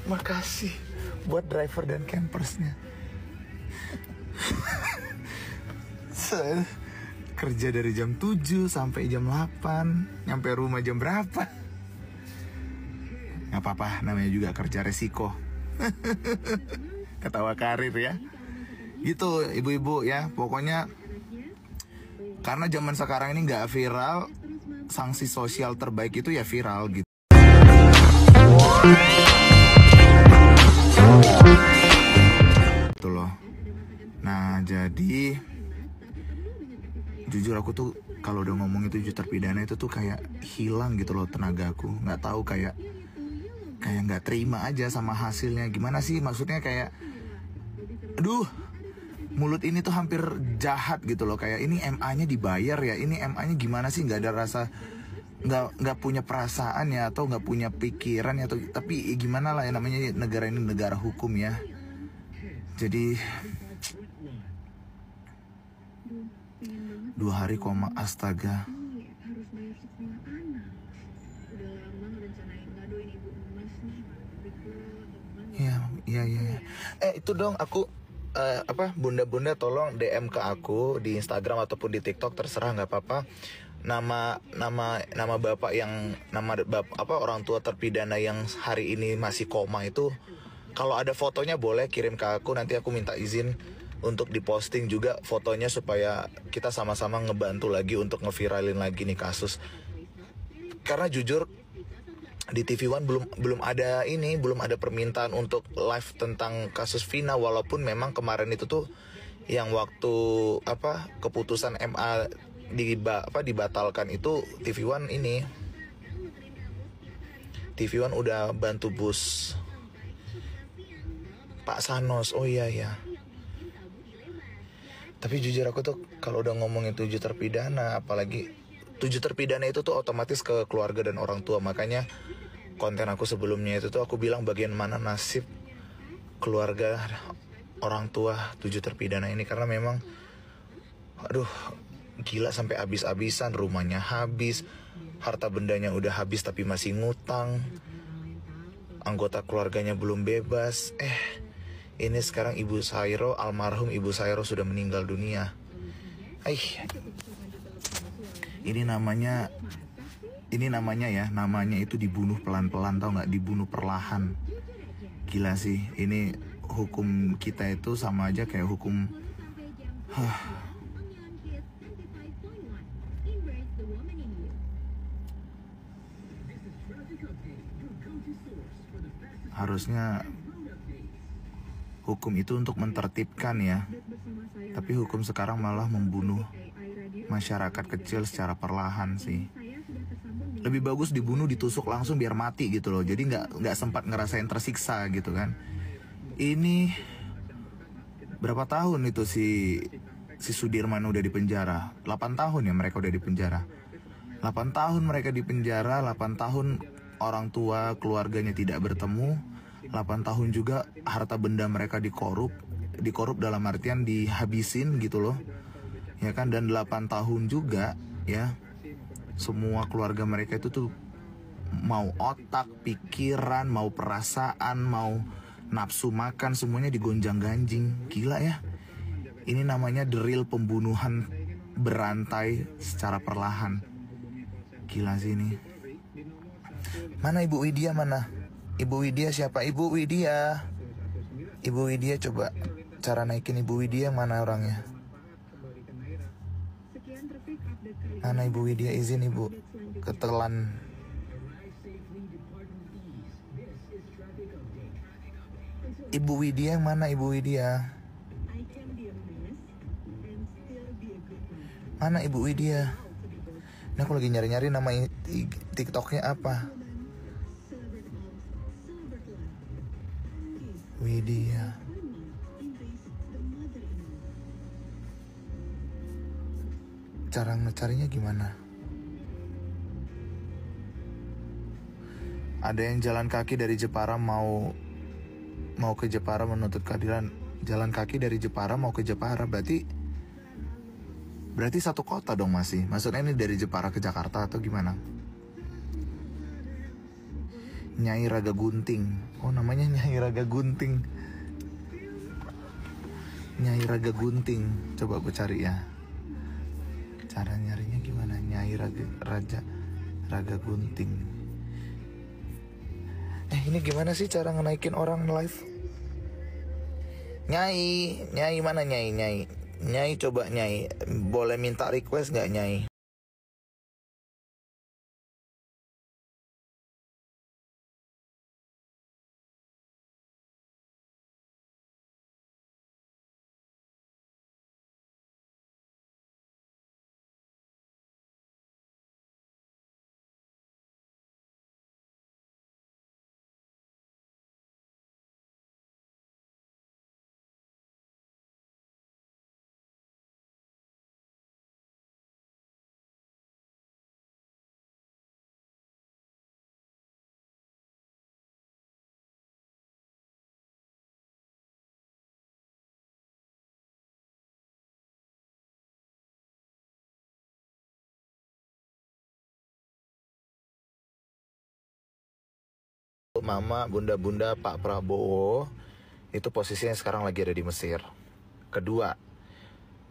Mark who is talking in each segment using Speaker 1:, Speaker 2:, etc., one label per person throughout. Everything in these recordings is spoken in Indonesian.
Speaker 1: Makasih buat driver dan campersnya. Kerja dari jam 7 sampai jam 8, nyampe rumah jam berapa? Gak apa-apa, namanya juga kerja resiko. Ketawa karir ya. Gitu ibu-ibu ya, pokoknya karena zaman sekarang ini gak viral, sanksi sosial terbaik itu ya viral gitu. Gitu loh. Nah jadi jujur aku tuh kalau udah ngomong itu tujuh terpidana itu tuh kayak hilang gitu loh tenagaku. Nggak tahu kayak nggak terima aja sama hasilnya. Gimana sih maksudnya kayak, aduh, mulut ini tuh hampir jahat gitu loh. Kayak ini MA-nya dibayar ya. Ini MA-nya gimana sih? Nggak ada rasa, nggak punya perasaan ya, atau nggak punya pikiran ya, atau tapi gimana lah ya, namanya negara ini negara hukum ya. Jadi 2 hari koma, astaga. Iya. Itu dong aku bunda-bunda tolong DM ke aku di Instagram ataupun di TikTok, terserah, nggak apa-apa. Nama bapak yang orang tua terpidana yang hari ini masih koma itu, kalau ada fotonya boleh kirim ke aku, nanti aku minta izin untuk diposting juga fotonya supaya kita sama-sama ngebantu lagi untuk ngeviralin lagi nih kasus. Karena jujur di TV One belum ada permintaan untuk live tentang kasus Vina, walaupun memang kemarin itu tuh yang waktu keputusan MA dibatalkan itu TV One udah bantu bus Pak Sanos. Oh iya. Tapi jujur aku tuh kalau udah ngomongin 7 terpidana, apalagi 7 terpidana itu tuh otomatis ke keluarga dan orang tua. Makanya konten aku sebelumnya itu tuh aku bilang bagian mana nasib keluarga orang tua 7 terpidana ini. Karena memang aduh gila, sampai habis-habisan, rumahnya habis, harta bendanya udah habis tapi masih ngutang, anggota keluarganya belum bebas. Ini sekarang almarhum Ibu Sairo sudah meninggal dunia. Ini namanya itu dibunuh pelan-pelan, tau nggak? Dibunuh perlahan. Gila sih, ini hukum kita itu sama aja kayak hukum harusnya hukum itu untuk mentertibkan ya, tapi hukum sekarang malah membunuh masyarakat kecil secara perlahan sih. Lebih bagus dibunuh, ditusuk langsung biar mati gitu loh, jadi nggak sempat ngerasain tersiksa gitu kan. Ini berapa tahun itu si Sudirman udah di penjara? 8 tahun ya mereka udah di penjara. 8 tahun mereka di penjara, 8 tahun orang tua keluarganya tidak bertemu, 8 tahun juga harta benda mereka dikorup dalam artian dihabisin gitu loh. Ya kan, dan 8 tahun juga ya semua keluarga mereka itu tuh mau otak, pikiran, mau perasaan, mau nafsu makan, semuanya digonjang-ganjing. Gila ya. Ini namanya drill pembunuhan berantai secara perlahan. Gila sih ini. Mana Ibu Widya, mana? Ibu Widya siapa? Ibu Widya coba cara naikin Ibu Widya, mana orangnya? Mana Ibu Widya, izin Ibu, ketelan. Ibu Widya yang mana? Ibu Widya mana? Ibu Widya. Ini aku lagi nyari-nyari nama TikToknya apa. Widya. Cara ngecarinya gimana? Ada yang jalan kaki dari Jepara mau ke Jepara menuntut keadilan. Jalan kaki dari Jepara mau ke Jepara, berarti satu kota dong masih. Maksudnya ini dari Jepara ke Jakarta atau gimana? Nyai Raga Gunting. Oh, namanya Nyai Raga Gunting. Nyai Raga Gunting. Coba aku cari ya. Cara nyarinya gimana? Nyai Raga Gunting. Ini gimana sih cara ngenaikin orang live? Nyai mana Nyai? Nyai coba Nyai. Boleh minta request nggak Nyai? Mama, bunda-bunda Pak Prabowo itu posisinya sekarang lagi ada di Mesir. Kedua,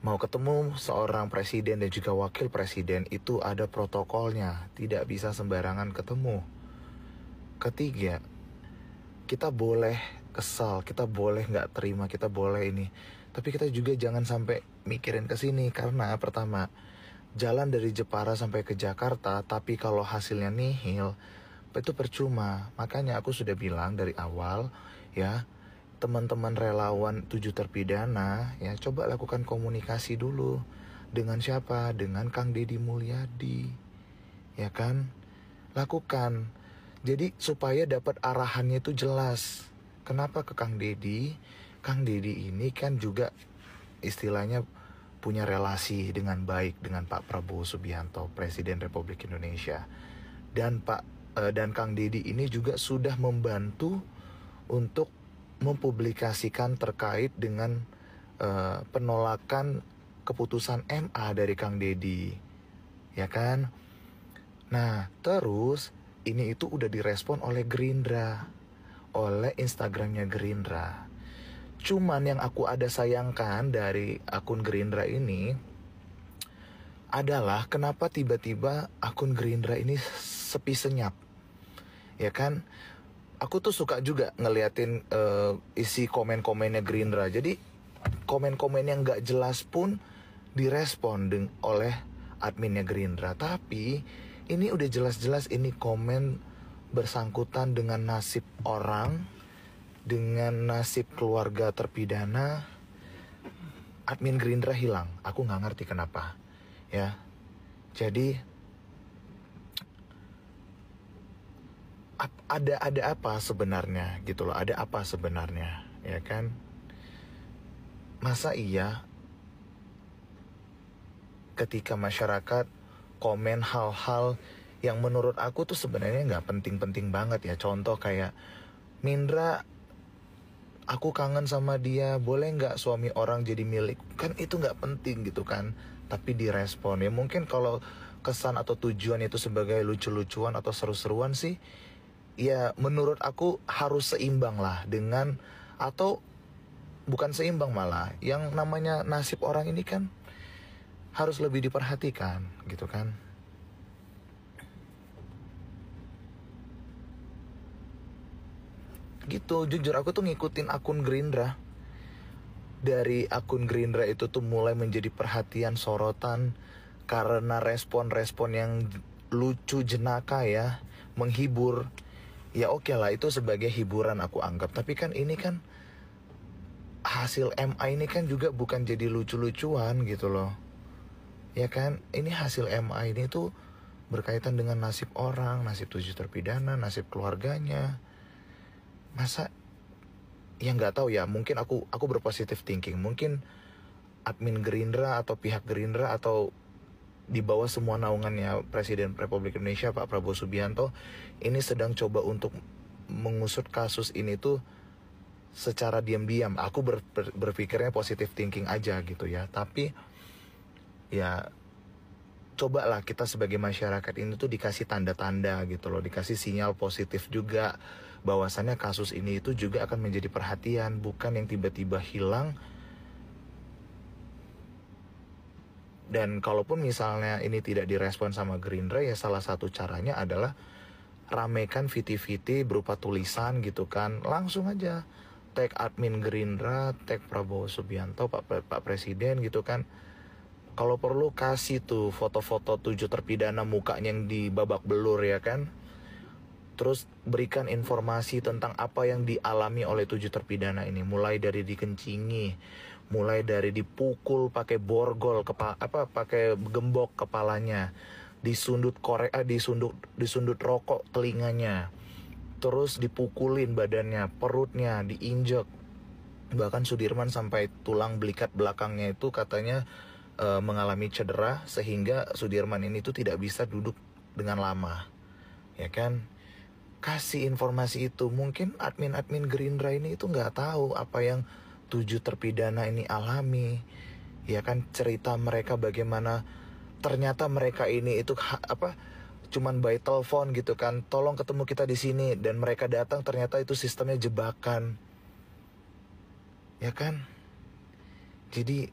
Speaker 1: mau ketemu seorang presiden dan juga wakil presiden itu ada protokolnya, tidak bisa sembarangan ketemu. Ketiga, kita boleh kesal, kita boleh nggak terima, kita boleh ini, tapi kita juga jangan sampai mikirin ke sini karena pertama, jalan dari Jepara sampai ke Jakarta, tapi kalau hasilnya nihil, itu percuma. Makanya aku sudah bilang dari awal ya, teman-teman relawan 7 terpidana ya, coba lakukan komunikasi dulu. Dengan siapa? Dengan Kang Deddy Mulyadi. Ya kan? Lakukan. Jadi supaya dapat arahannya itu jelas. Kenapa ke Kang Deddy? Kang Deddy ini kan juga istilahnya punya relasi dengan baik dengan Pak Prabowo Subianto, Presiden Republik Indonesia. Dan Kang Deddy ini juga sudah membantu untuk mempublikasikan terkait dengan penolakan keputusan MA dari Kang Deddy, ya kan? Nah, terus ini itu udah direspon oleh Gerindra, oleh Instagramnya Gerindra. Cuman yang aku ada sayangkan dari akun Gerindra ini adalah kenapa tiba-tiba akun Gerindra ini sepi senyap, ya kan? Aku tuh suka juga ngeliatin isi komen-komennya Gerindra. Jadi komen-komen yang gak jelas pun direspon oleh adminnya Gerindra. Tapi ini udah jelas-jelas ini komen bersangkutan dengan nasib orang, dengan nasib keluarga terpidana. Admin Gerindra hilang. Aku gak ngerti kenapa, ya. Jadi ada apa sebenarnya gitu loh, ada apa sebenarnya, ya kan? Masa iya ketika masyarakat komen hal-hal yang menurut aku tuh sebenarnya nggak penting-penting banget ya. Contoh kayak, Mindra, aku kangen sama dia, boleh nggak suami orang jadi milik? Kan itu nggak penting gitu kan, tapi direspon. Ya mungkin kalau kesan atau tujuan itu sebagai lucu-lucuan atau seru-seruan sih, ya menurut aku harus seimbang lah dengan, atau bukan seimbang malah, yang namanya nasib orang ini kan harus lebih diperhatikan gitu kan. Gitu, jujur aku tuh ngikutin akun Gerindra. Dari akun Gerindra itu tuh mulai menjadi perhatian, sorotan, karena respon-respon yang lucu, jenaka ya, menghibur. Ya oke lah, itu sebagai hiburan aku anggap. Tapi kan ini kan hasil MA ini kan juga bukan jadi lucu-lucuan gitu loh, ya kan? Ini hasil MA ini tuh berkaitan dengan nasib orang, nasib 7 terpidana, nasib keluarganya. Masa ya nggak tahu ya, mungkin aku berpositif thinking. Mungkin admin Gerindra atau pihak Gerindra atau di bawah semua naungannya Presiden Republik Indonesia Pak Prabowo Subianto ini sedang coba untuk mengusut kasus ini tuh secara diam-diam. Aku berpikirnya positive thinking aja gitu ya. Tapi ya cobalah kita sebagai masyarakat ini tuh dikasih tanda-tanda gitu loh, dikasih sinyal positif juga bahwasannya kasus ini itu juga akan menjadi perhatian, bukan yang tiba-tiba hilang. Dan kalaupun misalnya ini tidak direspon sama Gerindra, ya salah satu caranya adalah ramekan VT-VT berupa tulisan gitu kan, langsung aja tag admin Gerindra, tag Prabowo Subianto, Pak Presiden gitu kan. Kalau perlu kasih tuh foto-foto 7 terpidana mukanya yang dibabak belur ya kan. Terus berikan informasi tentang apa yang dialami oleh 7 terpidana ini, mulai dari dikencingi, mulai dari dipukul pakai borgol, pakai gembok kepalanya, disundut disundut rokok telinganya, terus dipukulin badannya, perutnya diinjek. Bahkan Sudirman sampai tulang belikat belakangnya itu katanya mengalami cedera, sehingga Sudirman ini tuh tidak bisa duduk dengan lama, ya kan. Kasih informasi itu. Mungkin admin-admin Gerindra ini itu nggak tahu apa yang 7 terpidana ini alami, ya kan. Cerita mereka bagaimana ternyata mereka ini itu cuman by telepon gitu kan, tolong ketemu kita di sini, dan mereka datang ternyata itu sistemnya jebakan, ya kan. Jadi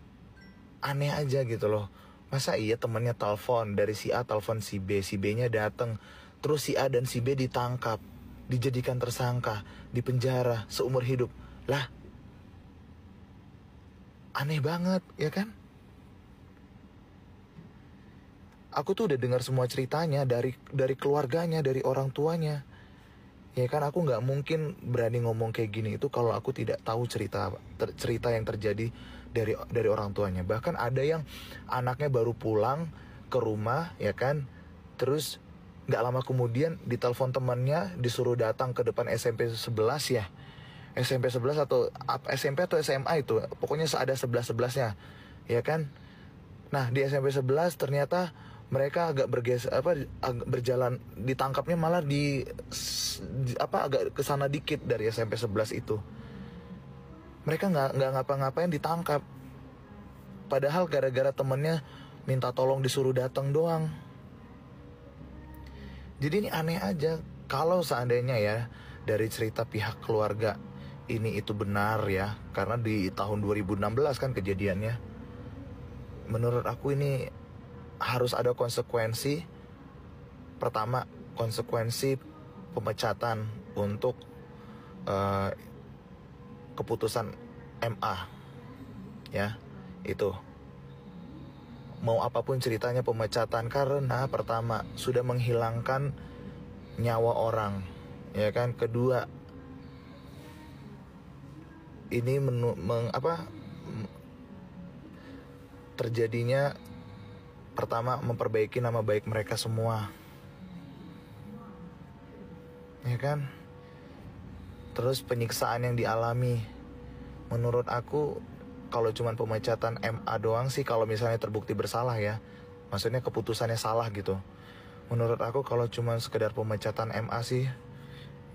Speaker 1: aneh aja gitu loh. Masa iya temannya telepon, dari si A telepon si B-nya datang, terus si A dan si B ditangkap, dijadikan tersangka, dipenjara seumur hidup. Lah, aneh banget, ya kan? Aku tuh udah dengar semua ceritanya dari keluarganya, dari orang tuanya. Ya kan, aku nggak mungkin berani ngomong kayak gini itu kalau aku tidak tahu cerita yang terjadi dari orang tuanya. Bahkan ada yang anaknya baru pulang ke rumah, ya kan, terus nggak lama kemudian ditelepon temannya, disuruh datang ke depan SMP 11 ya, SMP 11 atau SMP atau SMA itu, pokoknya ada 11-11-nya, ya kan. Nah di SMP 11 ternyata mereka agak berjalan, ditangkapnya malah agak kesana dikit dari SMP 11 itu. Mereka nggak ngapa-ngapain ditangkap, padahal gara-gara temennya minta tolong disuruh datang doang. Jadi ini aneh aja. Kalau seandainya ya dari cerita pihak keluarga ini itu benar ya, karena di tahun 2016 kan kejadiannya, menurut aku ini harus ada konsekuensi. Pertama, konsekuensi pemecatan untuk keputusan MA, ya, itu. Mau apapun ceritanya pemecatan, karena pertama sudah menghilangkan nyawa orang, ya kan. Kedua, ini terjadinya, pertama memperbaiki nama baik mereka semua, ya kan. Terus penyiksaan yang dialami, menurut aku kalau cuman pemecatan MA doang sih, kalau misalnya terbukti bersalah ya, maksudnya keputusannya salah gitu, menurut aku kalau cuman sekedar pemecatan MA sih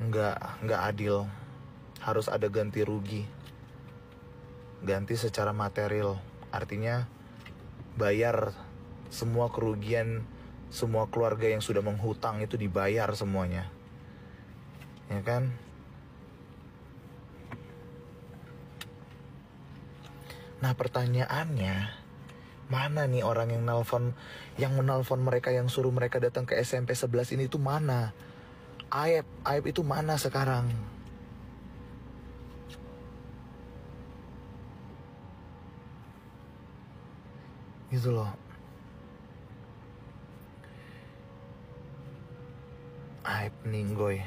Speaker 1: nggak adil. Harus ada ganti rugi, ganti secara material, artinya bayar semua kerugian, semua keluarga yang sudah menghutang itu dibayar semuanya, ya kan. Nah pertanyaannya, mana nih orang yang menelpon mereka, yang suruh mereka datang ke SMP 11 ini tuh mana? Aib itu mana sekarang? Gitu loh. Aib Ninggoy.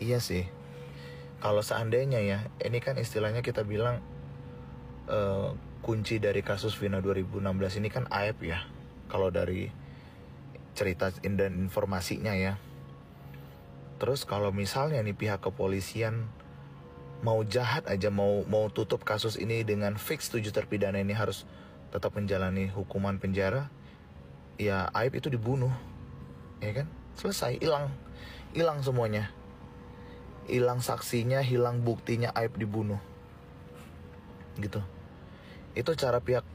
Speaker 1: Iya sih. Kalau seandainya ya, ini kan istilahnya kita bilang kunci dari kasus Vina 2016 ini kan aib ya. Kalau dari cerita dan informasinya ya. Terus kalau misalnya nih pihak kepolisian mau jahat aja, mau tutup kasus ini dengan fix 7 terpidana ini harus tetap menjalani hukuman penjara, ya aib itu dibunuh, ya kan. Selesai, hilang semuanya. Hilang saksinya, hilang buktinya, aib dibunuh. Gitu. Itu cara pihak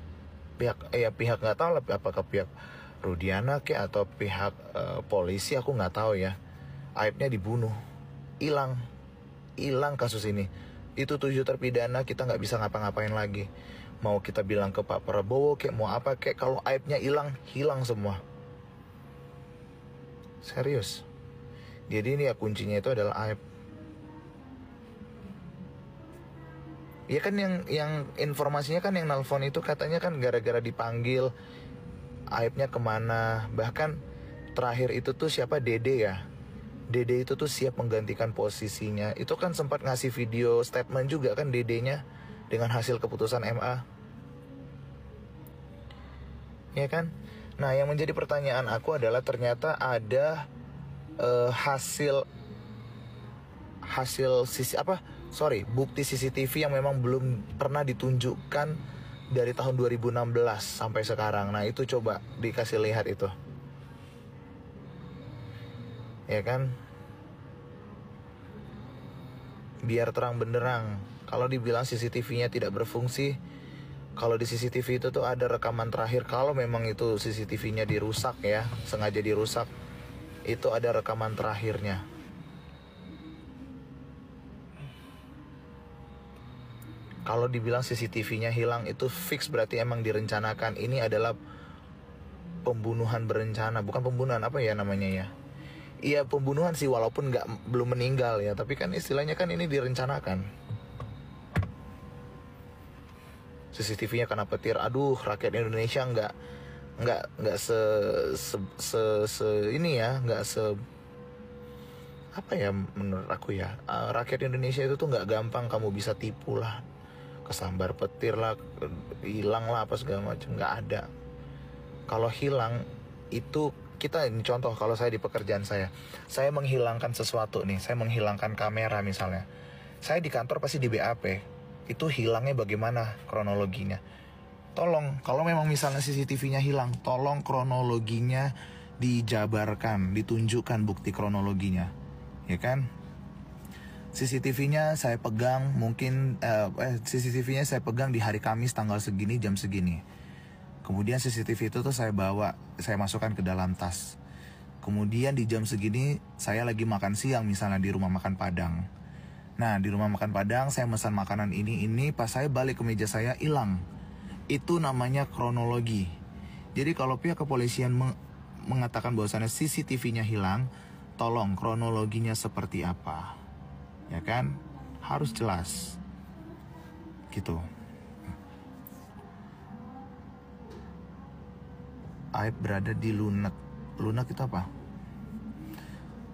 Speaker 1: pihak nggak tahu lah, apakah pihak Rudiana atau pihak polisi, aku nggak tahu ya. Aibnya dibunuh, hilang kasus ini. Itu 7 terpidana, kita nggak bisa ngapa-ngapain lagi. Mau kita bilang ke Pak Prabowo mau apa kalau aibnya hilang semua. Serius. Jadi ini ya kuncinya itu adalah aib. Ya kan yang informasinya kan yang nelfon itu katanya kan gara-gara dipanggil, aibnya kemana. Bahkan terakhir itu tuh siapa, Dede ya. Dede itu tuh siap menggantikan posisinya. Itu kan sempat ngasih video statement juga kan Dedenya dengan hasil keputusan MA. Ya kan? Nah, yang menjadi pertanyaan aku adalah ternyata ada bukti CCTV yang memang belum pernah ditunjukkan dari tahun 2016 sampai sekarang. Nah, itu coba dikasih lihat itu. Ya kan? Biar terang benderang. Kalau dibilang CCTV-nya tidak berfungsi, kalau di CCTV itu tuh ada rekaman terakhir. Kalau memang itu CCTV-nya dirusak ya, sengaja dirusak, itu ada rekaman terakhirnya. Kalau dibilang CCTV-nya hilang, itu fix berarti emang direncanakan. Ini adalah pembunuhan berencana. Bukan pembunuhan, apa ya namanya ya. Iya pembunuhan sih, walaupun belum meninggal ya. Tapi kan istilahnya kan ini direncanakan. CCTV-nya kena petir. Aduh, rakyat Indonesia nggak apa ya menurut aku ya. Rakyat Indonesia itu tuh nggak gampang kamu bisa tipu lah. Kesambar petir lah, hilang lah apa segala macam, nggak ada. Kalau hilang itu ini contoh, kalau saya di pekerjaan saya menghilangkan sesuatu nih, saya menghilangkan kamera misalnya, saya di kantor pasti di BAP. Itu hilangnya bagaimana kronologinya? Tolong, kalau memang misalnya CCTV-nya hilang, tolong kronologinya dijabarkan, ditunjukkan bukti kronologinya, ya kan? CCTV-nya saya pegang CCTV-nya saya pegang di hari Kamis tanggal segini jam segini. Kemudian CCTV itu tuh saya masukkan ke dalam tas. Kemudian di jam segini saya lagi makan siang misalnya di rumah makan Padang. Nah, di rumah makan Padang saya pesan makanan ini, pas saya balik ke meja saya hilang. Itu namanya kronologi. Jadi kalau pihak kepolisian mengatakan bahwasannya CCTV-nya hilang, tolong kronologinya seperti apa. Ya kan? Harus jelas. Gitu. Aib berada di lunak. Lunak itu apa?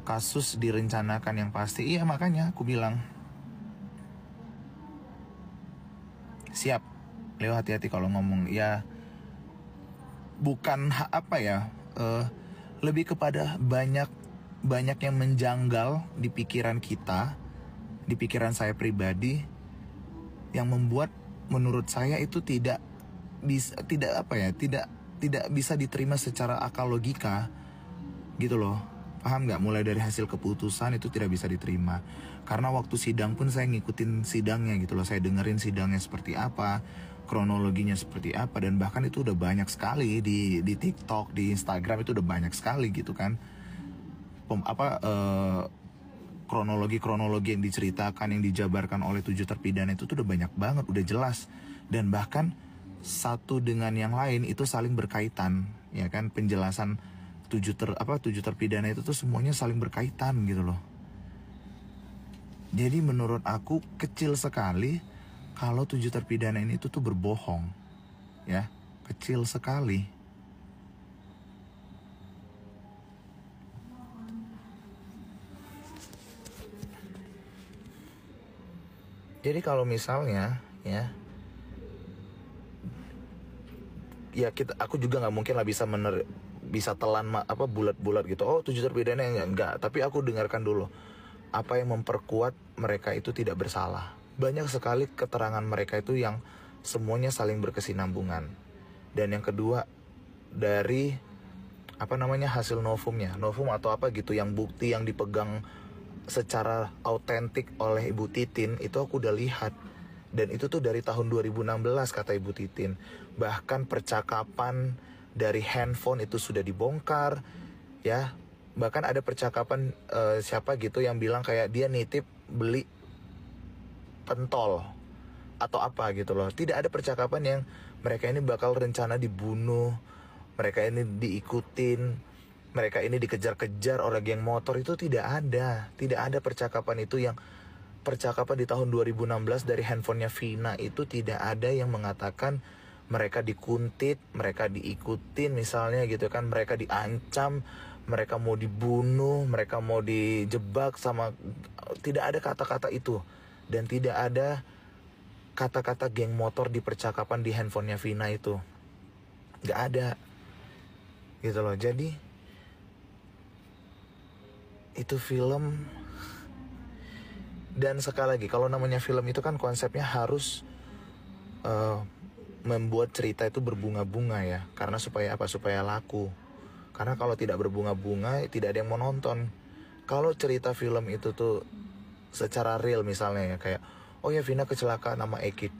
Speaker 1: Kasus direncanakan yang pasti. Iya, makanya aku bilang siap. Leo hati-hati kalau ngomong ya. Bukan lebih kepada banyak yang menjanggal di pikiran kita, di pikiran saya pribadi, yang membuat menurut saya itu tidak bisa diterima secara akal logika gitu loh. Paham nggak? Mulai dari hasil keputusan itu tidak bisa diterima. Karena waktu sidang pun saya ngikutin sidangnya gitu loh. Saya dengerin sidangnya seperti apa, kronologinya seperti apa, dan bahkan itu udah banyak sekali di TikTok, di Instagram itu udah banyak sekali gitu kan. Kronologi yang diceritakan, yang dijabarkan oleh 7 terpidana itu tuh udah banyak banget, udah jelas. Dan bahkan satu dengan yang lain itu saling berkaitan, ya kan? Penjelasan 7 terpidana itu tuh semuanya saling berkaitan gitu loh. Jadi menurut aku kecil sekali kalau 7 terpidana ini tuh berbohong. Ya, kecil sekali. Jadi kalau misalnya aku juga nggak mungkin lah bisa telan bulat-bulat gitu. Oh, 7 terpidana enggak. Tapi aku dengarkan dulu apa yang memperkuat mereka itu tidak bersalah. Banyak sekali keterangan mereka itu yang semuanya saling berkesinambungan. Dan yang kedua dari hasil novumnya, novum atau apa gitu, yang bukti yang dipegang secara autentik oleh Ibu Titin itu aku udah lihat Dan itu tuh dari tahun 2016 kata Ibu Titin. Bahkan percakapan dari handphone itu sudah dibongkar, ya. Bahkan ada percakapan siapa gitu yang bilang kayak dia nitip beli pentol atau apa gitu loh. Tidak ada percakapan yang mereka ini bakal rencana dibunuh, mereka ini diikutin, mereka ini dikejar-kejar oleh geng motor. Itu tidak ada. Tidak ada percakapan itu. Yang percakapan di tahun 2016 dari handphonenya Vina itu tidak ada yang mengatakan mereka dikuntit, mereka diikutin misalnya gitu kan, mereka diancam, mereka mau dibunuh, mereka mau dijebak sama. Tidak ada kata-kata itu. Dan tidak ada kata-kata geng motor di percakapan di handphonenya Vina itu. Gak ada. Gitu loh. Jadi itu film. Dan sekali lagi, kalau namanya film itu kan konsepnya harus membuat cerita itu berbunga-bunga ya. Karena supaya apa? Supaya laku. Karena kalau tidak berbunga-bunga, tidak ada yang mau nonton. Kalau cerita film itu tuh secara real misalnya ya, kayak oh ya Vina kecelakaan sama Eki,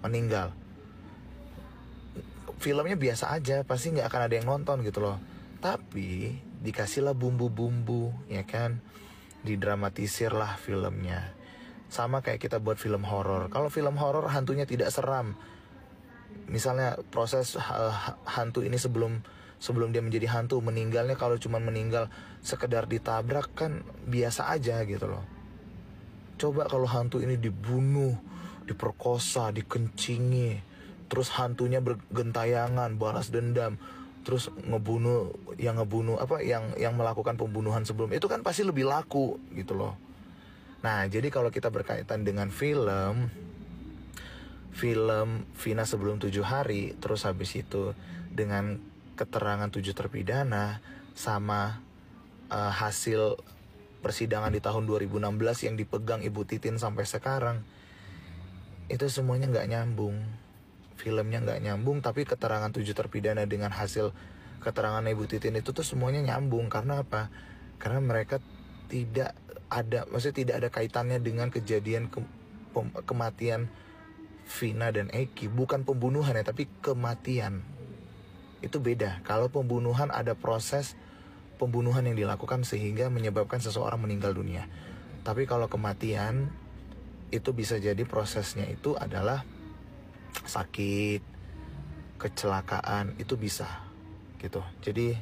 Speaker 1: meninggal. Filmnya biasa aja, pasti nggak akan ada yang nonton gitu loh. Tapi dikasihlah bumbu-bumbu, ya kan, didramatisir lah filmnya. Sama kayak kita buat film horor. Kalau film horor hantunya tidak seram. Misalnya proses hantu ini sebelum dia menjadi hantu, meninggalnya kalau cuma meninggal sekedar ditabrak kan biasa aja gitu loh. Coba kalau hantu ini dibunuh, diperkosa, dikencingi, terus hantunya bergentayangan, balas dendam, terus yang melakukan pembunuhan sebelum itu kan pasti lebih laku gitu loh. Nah, jadi kalau kita berkaitan dengan film Vina sebelum 7 hari, terus habis itu dengan keterangan 7 terpidana sama hasil persidangan di tahun 2016 yang dipegang Ibu Titin sampai sekarang, itu semuanya nggak nyambung. Filmnya nggak nyambung, tapi keterangan 7 terpidana dengan hasil keterangan Ibu Titin itu tuh semuanya nyambung. Karena apa? Karena mereka tidak ada kaitannya dengan kejadian kematian Vina dan Eki. Bukan pembunuhan ya, tapi kematian. Itu beda. Kalau pembunuhan ada proses pembunuhan yang dilakukan sehingga menyebabkan seseorang meninggal dunia. Tapi kalau kematian itu bisa jadi prosesnya itu adalah sakit, kecelakaan, itu bisa gitu. Jadi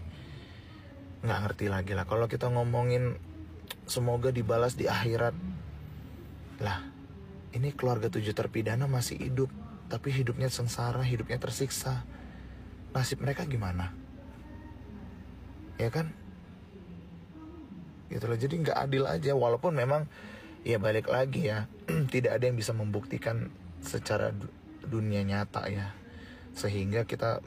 Speaker 1: nggak ngerti lagi lah. Kalau kita ngomongin semoga dibalas di akhirat, lah ini keluarga 7 terpidana masih hidup, tapi hidupnya sengsara, hidupnya tersiksa. Nasib mereka gimana? Ya kan? Gitu loh. Jadi nggak adil aja. Walaupun memang ya balik lagi ya, tidak ada yang bisa membuktikan secara dunia nyata ya, sehingga kita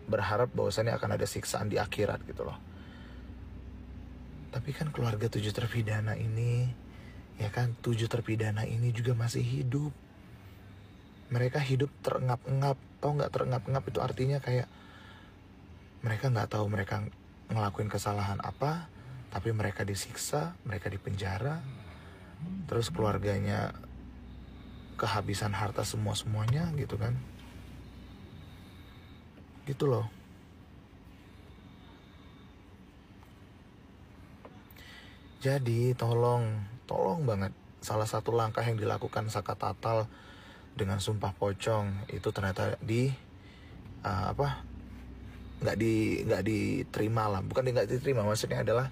Speaker 1: berharap bahwasannya akan ada siksaan di akhirat gitu loh. Tapi kan keluarga 7 terpidana ini, ya kan, 7 terpidana ini juga masih hidup. Mereka hidup terengap-engap. Tahu nggak terengap-engap itu artinya kayak mereka nggak tahu mereka ngelakuin kesalahan apa, tapi mereka disiksa, mereka dipenjara, terus keluarganya kehabisan harta semuanya gitu kan. Gitu loh. Jadi tolong banget, salah satu langkah yang dilakukan Saka Tatal dengan Sumpah Pocong itu ternyata nggak diterima lah. Bukan nggak diterima, maksudnya adalah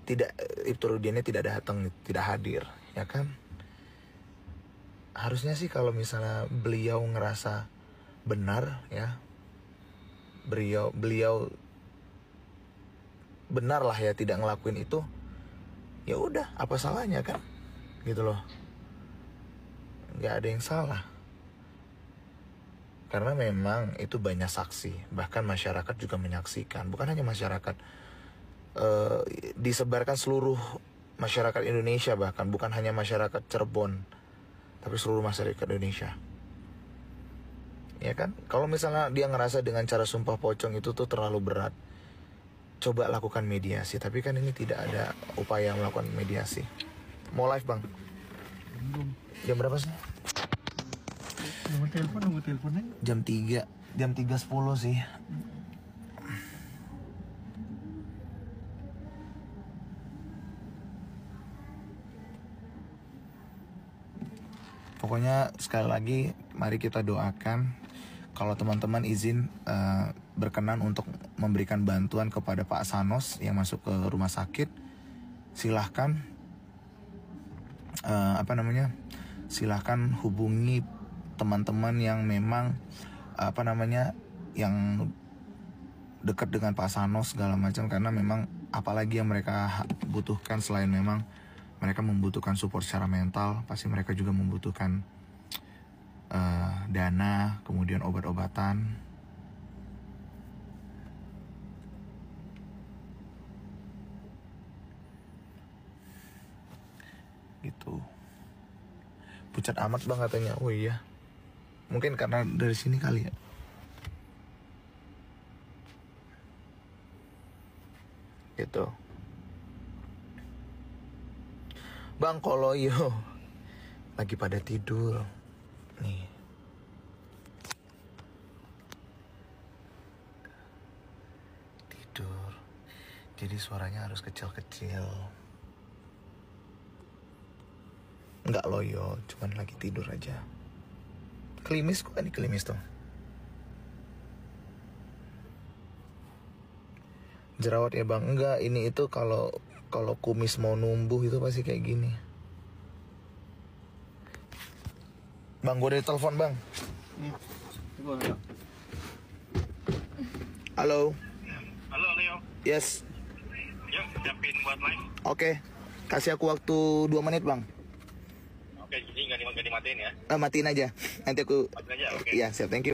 Speaker 1: Ibtu Rudiannya tidak datang, tidak hadir, ya kan? Harusnya sih kalau misalnya beliau ngerasa benar ya, beliau benar lah ya tidak ngelakuin itu, ya udah, apa salahnya kan? Gitu loh. Nggak ada yang salah. Karena memang itu banyak saksi, bahkan masyarakat juga menyaksikan. Bukan hanya masyarakat, disebarkan seluruh masyarakat Indonesia, bahkan bukan hanya masyarakat Cirebon, tapi seluruh masyarakat Indonesia. Ya kan? Kalau misalnya dia ngerasa dengan cara Sumpah Pocong itu tuh terlalu berat, coba lakukan mediasi. Tapi kan ini tidak ada upaya melakukan mediasi. Mau live bang?
Speaker 2: belum.
Speaker 1: Jam berapa sih?
Speaker 2: Nunggu teleponnya.
Speaker 1: Jam 3:10 sih. Pokoknya sekali lagi mari kita doakan kalau teman-teman izin berkenan untuk memberikan bantuan kepada Pak Sanos yang masuk ke rumah sakit, silahkan silahkan hubungi teman-teman yang memang yang dekat dengan Pak Sanos segala macam, karena memang apalagi yang mereka butuhkan selain memang mereka membutuhkan support secara mental, pasti mereka juga membutuhkan dana, kemudian obat-obatan. Gitu. Pucat amat bang katanya. Oh iya. Mungkin karena dari sini kali ya. Gitu. Bang Koloyo lagi pada tidur nih. Tidur. Jadi suaranya harus kecil-kecil. Enggak loyo, cuman lagi tidur aja. Klimis kok, ini klimis tuh. Jerawat ya bang? Enggak, ini itu kalau kumis mau numbuh itu pasti kayak gini. Bang, gue udah telepon bang. Halo.
Speaker 3: Halo Leo.
Speaker 1: Yes.
Speaker 3: Yuk, siapin buat live.
Speaker 1: Oke. Kasih aku waktu 2 menit bang.
Speaker 3: Oke, jadi nggak dimatiin ya?
Speaker 1: Matiin aja. Nanti aku.
Speaker 3: Matiin aja, oke.
Speaker 1: Iya, siap. Thank you.